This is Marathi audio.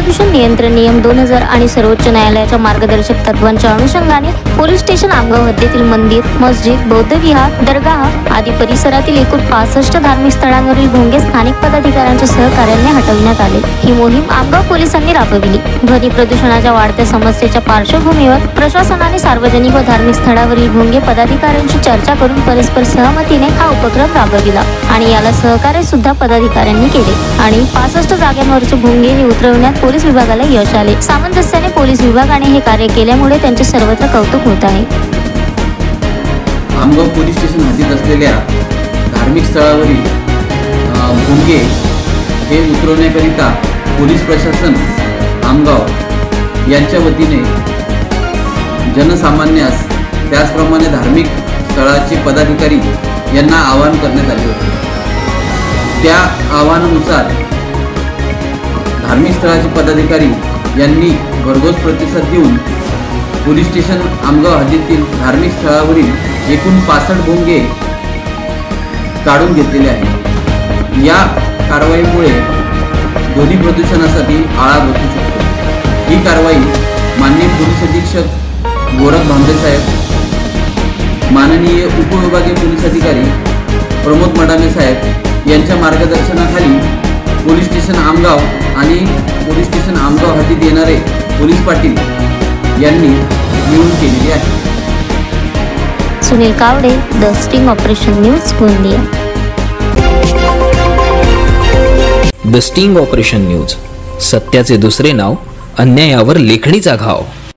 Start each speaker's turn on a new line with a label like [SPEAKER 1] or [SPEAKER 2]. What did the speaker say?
[SPEAKER 1] प्रदूषण नियंत्रण नियम 2000 आणि सर्वोच्च न्यायालयाच्या मार्गदर्शक तत्वांच्या अनुषंगाने पोलीस स्टेशन आमगाव हद्दीतील मंदिर, मस्जिद, बौद्ध विहार, दरगाह आदी परिसरातील एकूण 65 धार्मिक स्थळांवरील भोंगे स्थानिक पदाधिकाऱ्यांच्या सहकार्याने हटविण्यात आले। ही मोहीम आमगाव पोलिसांनी राबविली। ध्वनी प्रदूषणाच्या वाढत्या समस्येच्या पार्श्वभूमीवर प्रशासनाने सार्वजनिक व धार्मिक स्थळावरील भोंगे पदाधिकाऱ्यांशी चर्चा करून परस्पर सहमतीने हा उपक्रम राबविला आणि याला सहकार्य सुद्धा पदाधिकाऱ्यांनी केले आणि 65 जागांवरचे भोंगे हे उतरवण्यात पोलीस विभागाला यश आले। सामंजस्याने पोलीस विभागाने हे कार्य केल्यामुळे त्यांचे सर्वत्र कौतुक होत आहे।
[SPEAKER 2] आमगाव पोलीस स्टेशन हद्दीत असलेल्या धार्मिक स्थळावरील भोंगे हे उतरवण्याकरिता पोलीस प्रशासन आमगाव यांच्या वतीने जनसामान्यास त्याचप्रमाणे धार्मिक स्थळाचे पदाधिकारी यांना आवाहन करण्यात आले होते। त्या आवाहनानुसार धार्मिक स्थळाचे पदाधिकारी यांनी भरघोस प्रतिसाद देऊन पोलीस स्टेशन आमगाव हद्दीतील धार्मिक स्थळावरील एकूण 65 भोंगे काढून घेतलेले आहेत। या कारवाईमुळे ध्वनी प्रदूषणासाठी आळा बसू शकतो। ही कारवाई माननीय पोलीस अधीक्षक गोरख भांबरे साहेब, माननीय उपविभागीय पोलीस अधिकारी प्रमोद मडाने साहेब यांच्या मार्गदर्शनाखाली पोलीस स्टेशन आमगाव आणि पोलीस स्टेशन आमगाव हद्दीत येणारे पोलीस पाटील यांनी मिळून केलेली आहे।
[SPEAKER 1] Sunil Kawade, the sting operation news, Gondia.
[SPEAKER 3] The sting operation news, सत्याचे दुसरे नाव, अन्यायावर लेखणीचा घाव।